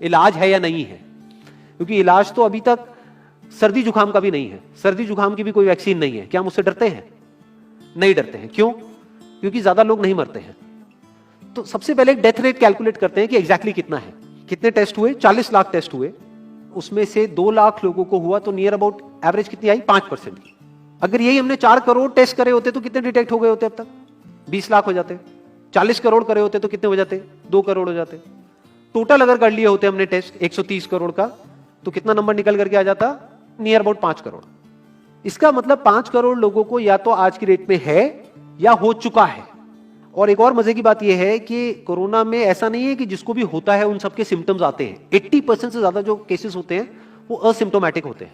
इलाज है या नहीं है, क्योंकि इलाज तो अभी तक सर्दी जुकाम का भी नहीं है, सर्दी जुकाम की भी कोई वैक्सीन नहीं है। क्या हम उससे डरते हैं? नहीं डरते हैं। क्यों? क्योंकि ज्यादा लोग नहीं मरते हैं। तो सबसे पहले डेथ रेट कैलकुलेट करते हैं कि एग्जैक्टली कितना है। कितने टेस्ट हुए? 40 लाख टेस्ट हुए, उसमें से 2 लाख लोगों को हुआ, तो नियर अबाउट एवरेज कितनी आई? 5% की। अगर यही हमने 4 करोड़ टेस्ट करे होते तो कितने डिटेक्ट हो गए होते अब तक? 20 लाख हो जाते। 40 करोड़ करे होते तो कितने हो जाते? 2 करोड़ हो जाते। टोटल अगर कर लिए होते हमने टेस्ट 130 करोड़ का, तो कितना नंबर निकल करके आ जाता? Near about 5 crore. इसका मतलब 5 करोड़ लोगों को या तो आज की डेट में है या हो चुका है। और एक और मजे की बात यह है कि कोरोना में ऐसा नहीं है कि जिसको भी होता है उन सबके सिम्टम्स आते हैं। 80% से ज्यादा जो केसेस होते हैं वो असिम्टोमेटिक होते हैं,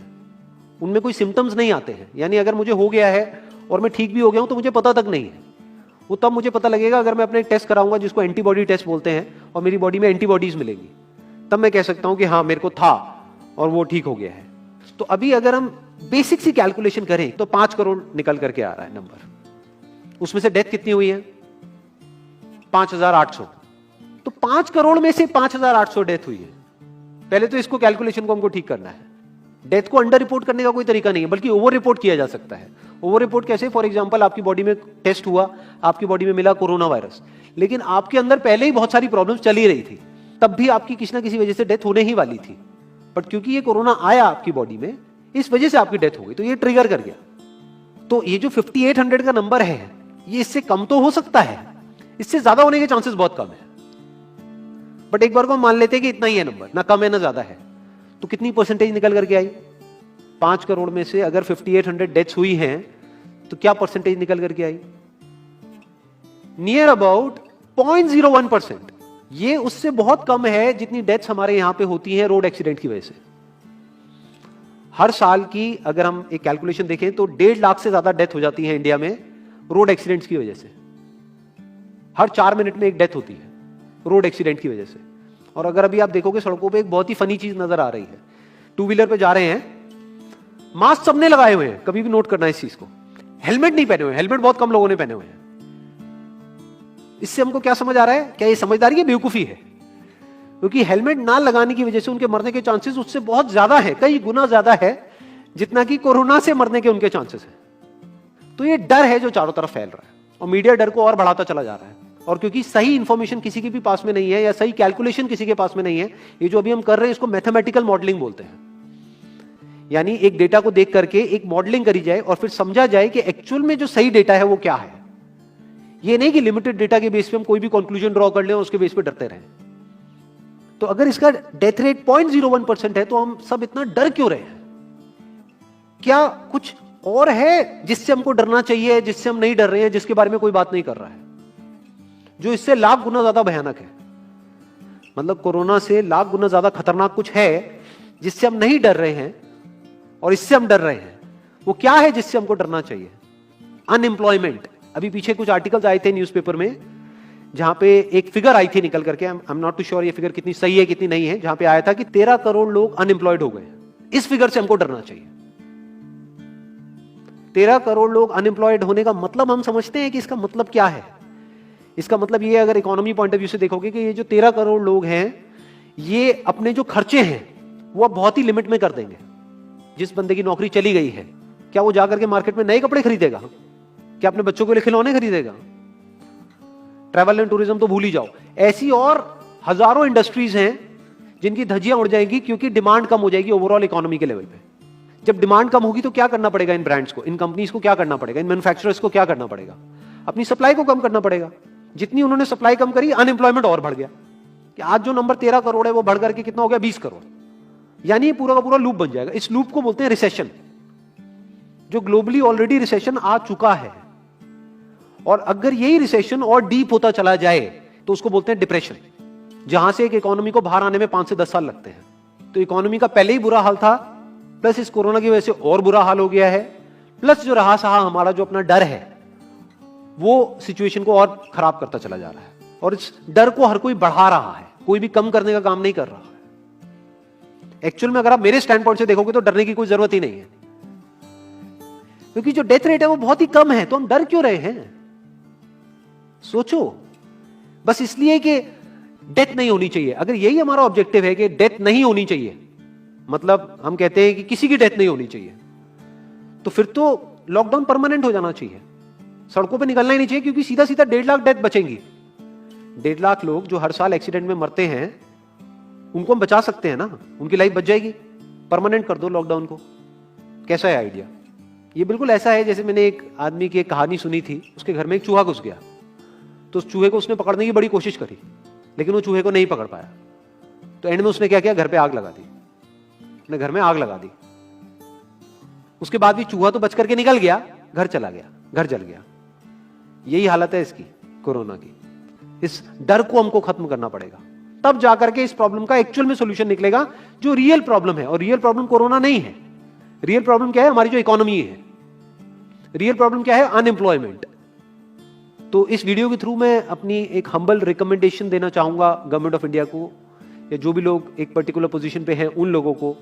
उनमें कोई सिम्टम्स नहीं आते हैं। यानी अगर मुझे हो गया है और मैं ठीक भी हो गया हूं तो मुझे पता तक नहीं है। वो तब मुझे पता लगेगा अगर मैं अपने टेस्ट कराऊंगा, जिसको एंटीबॉडी टेस्ट बोलते हैं, और मेरी बॉडी में एंटीबॉडीज मिलेंगी, तब मैं कह सकता हूं कि हाँ मेरे को था और वो ठीक हो गया है। तो अभी अगर हम बेसिक सी कैलकुलेशन करें तो 5 करोड़ निकल करके आ रहा है नंबर। उसमें से डेथ कितनी हुई है? 5,800। तो 5 करोड़ में से 5,800 डेथ हुई है। पहले तो इसको कैलकुलेशन को हमको ठीक करना है। डेथ को अंडर रिपोर्ट करने का कोई तरीका नहीं है, बल्कि ओवर रिपोर्ट किया जा सकता है। ओवर रिपोर्ट कैसे? फॉर एग्जांपल आपकी बॉडी में टेस्ट हुआ, आपकी बॉडी में मिला कोरोना वायरस, लेकिन आपके अंदर पहले ही बहुत सारी प्रॉब्लम्स चली रही थी, तब भी आपकी किसी ना किसी वजह से डेथ होने ही वाली थी। बट क्योंकि ये कोरोना आया आपकी बॉडी में, इस वजह से आपकी डेथ हो गई, तो ये ट्रिगर कर गया। तो ये जो 5800 का नंबर है, ये इससे कम तो हो सकता है, इससे ज्यादा होने के चांसेस बहुत कम है। बट एक बार को हम मान लेते हैं कि इतना ही है नंबर, ना कम है ना ज्यादा है, तो कितनी परसेंटेज निकल करके आई? 5 करोड़ में से अगर 5800 डेथ्स हुई हैं तो क्या परसेंटेज निकल करके आई? Near about 0.01%। ये उससे बहुत कम है जितनी डेथ्स हमारे यहां पे होती हैं रोड एक्सीडेंट की वजह से। हर साल की अगर हम एक कैलकुलेशन देखें तो 1.5 लाख से ज्यादा डेथ हो जाती है इंडिया में रोड एक्सीडेंट्स की वजह से। हर 4 मिनट में एक डेथ होती है रोड एक्सीडेंट की वजह से। और अगर अभी आप देखोगे सड़कों पे एक बहुत ही फनी चीज नजर आ रही है। 2 व्हीलर पे जा रहे हैं, मास्क सबने लगाए हुए हैं, कभी भी नोट करना इस चीज को। हेलमेट नहीं पहने हुए, हेलमेट बहुत कम लोगों ने पहने हुए हैं। इससे हमको क्या समझ आ रहा है? क्या ये समझदारी है, बेवकूफी है? क्योंकि हेलमेट ना लगाने की वजह से उनके मरने के चांसेस उससे बहुत ज्यादा है, कई गुना ज्यादा है जितना कि कोरोना से मरने के उनके चांसेस है। तो ये डर है जो चारों तरफ फैल रहा है, और मीडिया डर को और बढ़ाता चला जा रहा है। और क्योंकि सही इंफॉर्मेशन किसी के भी पास में नहीं है, या सही कैलकुलेशन किसी के पास में नहीं है, ये जो अभी हम कर रहे हैं इसको मैथमेटिकल मॉडलिंग बोलते हैं। यानी एक डेटा को देख करके एक मॉडलिंग करी जाए और फिर समझा जाए कि एक्चुअल में जो सही डेटा है वो क्या है। ये नहीं कि लिमिटेड डेटा के बेस पे हम कोई भी कंक्लूजन ड्रॉ कर लें और उसके बेस पे डरते रहें। तो अगर इसका डेथ रेट 0.01% है तो हम सब इतना डर क्यों रहे हैं? क्या कुछ और है जिससे हमको डरना चाहिए, जिससे हम नहीं डर रहे हैं, जिसके बारे में कोई बात नहीं कर रहा है, जो इससे लाख गुना ज्यादा भयानक है? मतलब कोरोना से लाख गुना ज्यादा खतरनाक कुछ है जिससे हम नहीं डर रहे हैं और इससे हम डर रहे हैं। वो क्या है जिससे हमको डरना चाहिए? अनएम्प्लॉयमेंट। अभी पीछे कुछ आर्टिकल्स आए थे न्यूज़पेपर में जहां पे एक फिगर आई थी निकल करके, I am not too sure ये फिगर कितनी सही है कितनी नहीं है, जहां पे आया था कि 13 करोड़ लोग अनएम्प्लॉयड हो गए। इस फिगर से हमको डरना चाहिए। 13 करोड़ लोग अनएम्प्लॉयड होने का मतलब हम समझते हैं कि इसका मतलब क्या है? इसका मतलब ये, अगर इकोनॉमी पॉइंट ऑफ व्यू से देखोगे, कि ये जो 13 करोड़ लोग हैं ये अपने जो खर्चे हैं वो बहुत ही लिमिट में कर देंगे। जिस बंदे की नौकरी चली गई है, क्या वो जाकर के मार्केट में नए कपड़े खरीदेगा? क्या अपने बच्चों के लिए खिलौने खरीदेगा? ट्रैवल एंड टूरिज्म तो भूल ही जाओ। ऐसी और हजारों इंडस्ट्रीज हैं जिनकी धज्जियां उड़ जाएंगी क्योंकि डिमांड कम हो जाएगी ओवरऑल इकोनॉमी के लेवल पे। जब डिमांड कम होगी तो क्या करना पड़ेगा इन ब्रांड्स को, इन कंपनीज को क्या करना पड़ेगा, इन मैन्युफैक्चरर्स को क्या करना पड़ेगा? अपनी सप्लाई को कम करना पड़ेगा। जितनी उन्होंने सप्लाई कम करी, अनएम्प्लॉयमेंट और बढ़ गया। कि आज जो नंबर 13 करोड़ है वो बढ़ करके कितना हो गया? 20 करोड़। यानी ये पूरा का पूरा लूप बन जाएगा। इस लूप को बोलते हैं रिसेशन, जो ग्लोबली ऑलरेडी रिसेशन आ चुका है। और अगर यही रिसेशन और डीप होता चला जाए तो उसको बोलते हैं डिप्रेशन, जहां से एक इकोनॉमी को बाहर आने में 5 से 10 साल लगते हैं। तो इकोनॉमी का पहले ही बुरा हाल था, प्लस इस कोरोना की वजह से और बुरा हाल हो गया है, प्लस जो रहा सहा हमारा जो अपना डर है वो सिचुएशन को और खराब करता चला जा रहा है। और इस डर को हर कोई बढ़ा रहा है, कोई भी कम करने का काम नहीं कर रहा है। एक्चुअल में अगर आप मेरे स्टैंड पॉइंट से देखोगे तो डरने की कोई जरूरत ही नहीं है, क्योंकि जो डेथ रेट है वो बहुत ही कम है। तो हम डर क्यों रहे हैं? सोचो। बस इसलिए कि डेथ नहीं होनी चाहिए। अगर यही हमारा ऑब्जेक्टिव है कि डेथ नहीं होनी चाहिए, मतलब हम कहते हैं कि किसी की डेथ नहीं होनी चाहिए, तो फिर तो लॉकडाउन परमानेंट हो जाना चाहिए, सड़कों पे निकलना ही नहीं चाहिए, क्योंकि सीधा सीधा 1.5 लाख डेथ बचेंगी। 1.5 लाख लोग जो हर साल एक्सीडेंट में मरते हैं, उनको हम बचा सकते हैं ना, उनकी लाइफ बच जाएगी। परमानेंट कर दो लॉकडाउन को। कैसा है आइडिया? ये बिल्कुल ऐसा है जैसे मैंने एक आदमी की एक कहानी सुनी थी, उसके घर में एक चूहा घुस गया, तो उस चूहे को उसने पकड़ने की बड़ी कोशिश करी, लेकिन वो चूहे को नहीं पकड़ पाया। तो एंड में उसने क्या किया, घर पे आग लगा दी, अपने घर में आग लगा दी। उसके बाद भी चूहा तो बच करके निकल गया, घर चला गया, घर जल गया। यही हालत है इसकी, कोरोना की। इस डर को हमको खत्म करना पड़ेगा, तब जाकर के इस प्रॉब्लम का एक्चुअल में सॉल्यूशन निकलेगा, जो रियल प्रॉब्लम है। और रियल प्रॉब्लम कोरोना नहीं है। रियल प्रॉब्लम क्या है? हमारी जो इकोनॉमी है। रियल प्रॉब्लम क्या है? अनएम्प्लॉयमेंट। तो इस वीडियो के थ्रू मैं अपनी एक हम्बल रिकमेंडेशन देना चाहूंगा गवर्नमेंट ऑफ इंडिया को, या जो भी लोग एक पर्टिकुलर पोजीशन पे हैं उन लोगों को,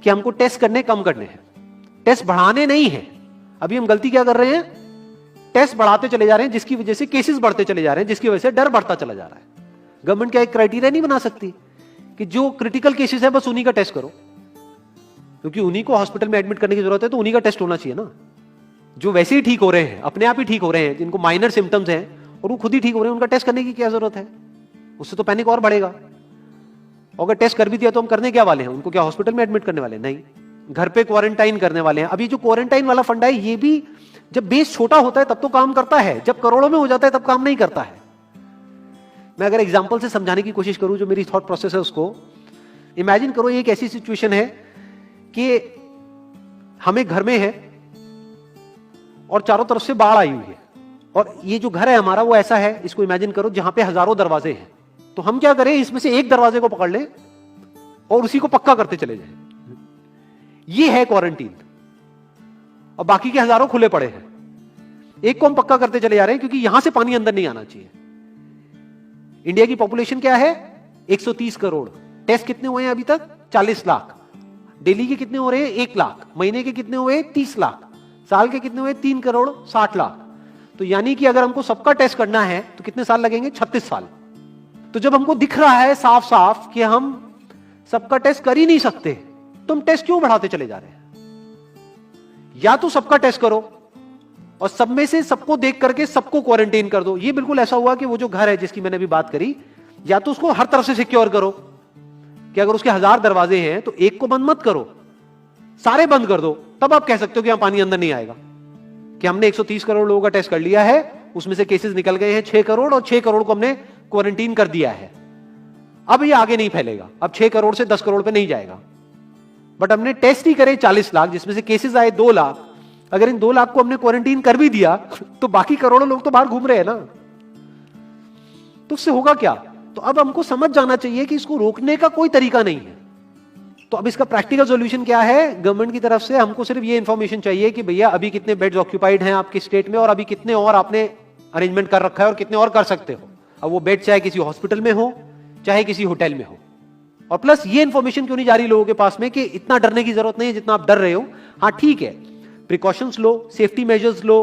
कि हमको टेस्ट करने कम करने हैं, टेस्ट बढ़ाने नहीं है। अभी हम गलती क्या कर रहे हैं? टेस्ट बढ़ाते चले जा रहे हैं, जिसकी वजह से केसेस बढ़ते चले जा रहे हैं, जिसकी वजह से डर बढ़ता चला जा रहा है। गवर्नमेंट क्या एक क्राइटेरिया नहीं बना सकती कि जो क्रिटिकल केसेस है बस उन्हीं का टेस्ट करो, क्योंकि उन्हीं को हॉस्पिटल में एडमिट करने की जरूरत है, तो उन्हीं का टेस्ट होना चाहिए ना। जो वैसे ही ठीक हो रहे हैं, अपने आप ही ठीक हो रहे हैं, जिनको माइनर सिम्टम्स हैं और वो खुद ही ठीक हो रहे हैं, उनका टेस्ट करने की क्या जरूरत है? उससे तो पैनिक और बढ़ेगा। और अगर टेस्ट कर भी दिया तो हम करने क्या वाले हैं? उनको क्या हॉस्पिटल में एडमिट करने वाले हैं? नहीं, घर पे क्वारंटाइन करने वाले हैं। अभी जो क्वारंटाइन वाला फंडा है, ये भी जब बेस छोटा होता है तब तो काम करता है, जब करोड़ों में हो जाता है तब काम नहीं करता है। मैं अगर एग्जांपल से समझाने की कोशिश करूं, जो मेरी थॉट प्रोसेस है उसको, इमेजिन करो एक ऐसी सिचुएशन है कि हम एक घर में है और चारों तरफ से बाढ़ आई हुई है, और ये जो घर है हमारा वो ऐसा है, इसको इमेजिन करो जहां पे हजारों दरवाजे हैं। तो हम क्या करें, इसमें से एक दरवाजे को पकड़ लें और उसी को पक्का करते चले जाएं। ये है क्वारंटीन, और बाकी के हजारों खुले पड़े हैं। एक को हम पक्का करते चले जा रहे हैं क्योंकि यहां से पानी अंदर नहीं आना चाहिए। इंडिया की पॉपुलेशन क्या है? 130 करोड़। टेस्ट कितने हुए हैं अभी तक? 40 लाख। दिल्ली के कितने हो रहे हैं? 1 लाख। महीने के कितने हुए? 30 लाख। साल के कितने हुए? 3 करोड़ 60 लाख। तो यानी कि अगर हमको सबका टेस्ट करना है तो कितने साल लगेंगे? 36 साल। तो जब हमको दिख रहा है साफ साफ कि हम सबका टेस्ट कर ही नहीं सकते, तो हम टेस्ट क्यों बढ़ाते चले जा रहे हैं? या तो सबका टेस्ट करो और सब में से सबको देख करके सबको क्वारंटाइन कर दो। ये बिल्कुल ऐसा हुआ कि वो जो घर है जिसकी मैंने अभी बात करी, या तो उसको हर तरफ से सिक्योर करो कि अगर उसके 1000 दरवाजे हैं तो एक को बंद मत करो, सारे बंद कर दो। तब आप कह सकते हो कि यहां पानी अंदर नहीं आएगा, कि हमने 130 करोड़ लोगों का टेस्ट कर लिया है, उसमें से केसेस निकल गए हैं 6 करोड़, और 6 करोड़ को हमने क्वारंटीन कर दिया है। अब ये आगे नहीं फैलेगा, अब 6 करोड़ से 10 करोड़ पे नहीं जाएगा। बट हमने टेस्ट ही करे 40 लाख, जिसमें से केसेस आए 2 लाख। अगर इन 2 लाख को हमने क्वारंटीन कर भी दिया तो बाकी करोड़ों लोग तो बाहर घूम रहे हैं ना, तो उससे होगा क्या? तो अब हमको समझ जाना चाहिए कि इसको रोकने का कोई तरीका नहीं है। तो अब इसका प्रैक्टिकल सॉल्यूशन क्या है? गवर्नमेंट की तरफ से हमको सिर्फ ये इंफॉर्मेशन चाहिए कि भैया अभी कितने बेड्स ऑक्यूपाइड हैं आपके स्टेट में, और अभी कितने और आपने अरेंजमेंट कर रखा है और कितने और कर सकते हो। अब वो बेड चाहे किसी हॉस्पिटल में हो चाहे किसी होटल में हो। और प्लस ये इंफॉर्मेशन क्यों नहीं जा रही लोगों के पास में कि इतना डरने की जरूरत नहीं है जितना आप डर रहे हो। हाँ ठीक है, प्रिकॉशंस लो, सेफ्टी मेजर्स लो,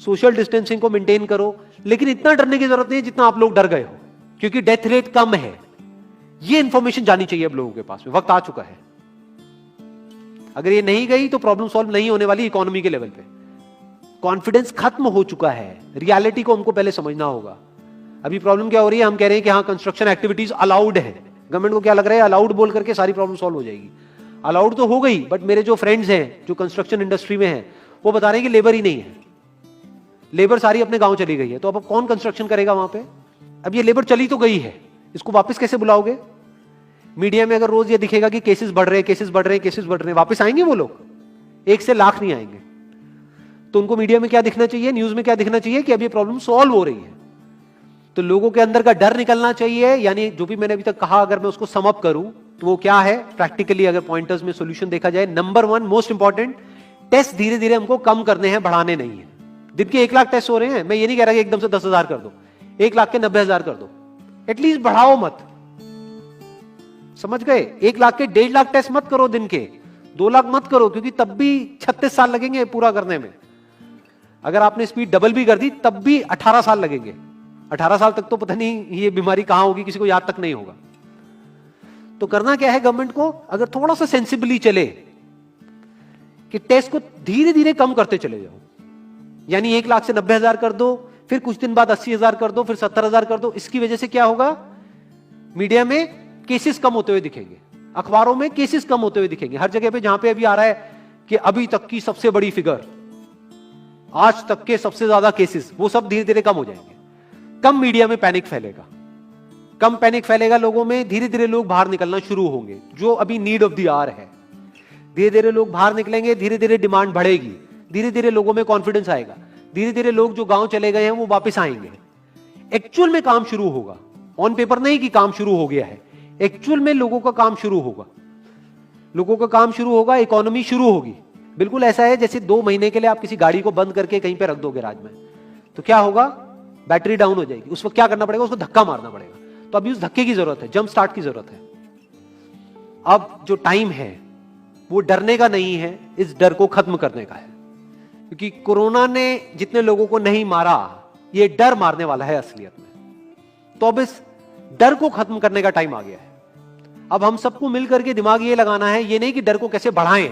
सोशल डिस्टेंसिंग को मेंटेन करो, लेकिन इतना डरने की जरूरत नहीं है जितना आप लोग डर गए हो, क्योंकि डेथ रेट कम है। ये इंफॉर्मेशन जानी चाहिए अब लोगों के पास में, वक्त आ चुका है। अगर ये नहीं गई तो प्रॉब्लम सॉल्व नहीं होने वाली इकोनॉमी के लेवल पे। कॉन्फिडेंस खत्म हो चुका है, रियलिटी को हमको पहले समझना होगा। अभी प्रॉब्लम क्या हो रही है? हम कह रहे हैं कि हाँ कंस्ट्रक्शन एक्टिविटीज अलाउड है। गवर्नमेंट को क्या लग रहा है? अलाउड बोल करके सारी प्रॉब्लम सॉल्व हो जाएगी। अलाउड तो हो गई, बट मेरे जो फ्रेंड्स हैं जो कंस्ट्रक्शन इंडस्ट्री में हैं, वो बता रहे हैं कि लेबर ही नहीं है, लेबर सारी अपने गांव चली गई है। तो अब कौन कंस्ट्रक्शन करेगा वहां पे? अब ये लेबर चली तो गई है, इसको वापस कैसे बुलाओगे? मीडिया में अगर रोज ये दिखेगा कि केसेस बढ़ रहे हैं, केसेस बढ़ रहे हैं, केसेस बढ़ रहे हैं, वापस आएंगे वो लोग? 1 से लाख नहीं आएंगे। तो उनको मीडिया में क्या दिखना चाहिए, न्यूज में क्या दिखना चाहिए? कि अब ये प्रॉब्लम सॉल्व हो रही है। तो लोगों के अंदर का डर निकलना चाहिए। यानी जो भी मैंने अभी तक कहा, अगर मैं उसको सम अप करूं तो वो क्या है प्रैक्टिकली, अगर पॉइंटर्स में सॉल्यूशन देखा जाए। नंबर 1 मोस्ट इंपॉर्टेंट, टेस्ट धीरे धीरे हमको कम करने हैं, बढ़ाने नहीं है। दिन के 1 लाख टेस्ट हो रहे हैं, मैं ये नहीं कह रहा कि एकदम से 10,000 कर दो, 1 लाख के 90,000 कर दो, एटलीस्ट बढ़ाओ मत। समझ गए? 1 लाख के 1.5 लाख टेस्ट मत करो दिन के, 2 लाख मत करो, क्योंकि तब भी 36 साल लगेंगे पूरा करने में। अगर आपने स्पीड डबल भी कर दी तब भी 18 साल लगेंगे। 18 साल तक तो पता नहीं ये बीमारी कहां होगी, किसी को याद तक नहीं होगा। तो करना क्या है गवर्नमेंट को, अगर थोड़ा सा सेंसिबली चले कि टेस्ट को धीरे धीरे कम करते चले जाओ, यानी 1 लाख से 90,000 कर दो, फिर कुछ दिन बाद 80,000 कर दो, फिर 70,000 कर दो। इसकी वजह से क्या होगा, मीडिया में केसेस कम होते हुए दिखेंगे, अखबारों में केसेस कम होते हुए दिखेंगे, हर जगह पे जहां पे अभी आ रहा है कि अभी तक की सबसे बड़ी फिगर, आज तक के सबसे ज्यादा केसेस, वो सब धीरे धीरे कम हो जाएंगे। कम मीडिया में पैनिक फैलेगा, कम पैनिक फैलेगा लोगों में, धीरे धीरे लोग बाहर निकलना शुरू होंगे, जो अभी नीड ऑफ द आवर है। धीरे धीरे लोग बाहर निकलेंगे, धीरे धीरे डिमांड बढ़ेगी, धीरे धीरे लोगों में कॉन्फिडेंस आएगा, धीरे धीरे लोग जो गांव चले गए हैं वो वापस आएंगे, एक्चुअल में काम शुरू होगा। ऑन पेपर नहीं कि काम शुरू हो गया है, एक्चुअल में लोगों का काम शुरू होगा, लोगों का काम शुरू होगा, इकोनॉमी शुरू होगी। बिल्कुल ऐसा है जैसे 2 महीने के लिए आप किसी गाड़ी को बंद करके कहीं पे रख दोगे राज में, तो क्या होगा, बैटरी डाउन हो जाएगी, उस वक्त क्या करना पड़ेगा, उसको धक्का मारना पड़ेगा। तो अभी उस धक्के की जरूरत है, जंप स्टार्ट की जरूरत है। अब जो टाइम है वो डरने का नहीं है, इस डर को खत्म करने का है, क्योंकि कोरोना ने जितने लोगों को नहीं मारा, ये डर मारने वाला है असलियत में। तो अब इस डर को खत्म करने का टाइम आ गया है। अब हम सबको मिलकर के दिमाग ये लगाना है, ये नहीं कि डर को कैसे बढ़ाएं,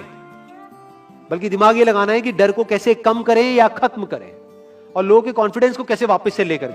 बल्कि दिमाग ये लगाना है कि डर को कैसे कम करें या खत्म करें, और लोगों के कॉन्फिडेंस को कैसे वापस से लेकर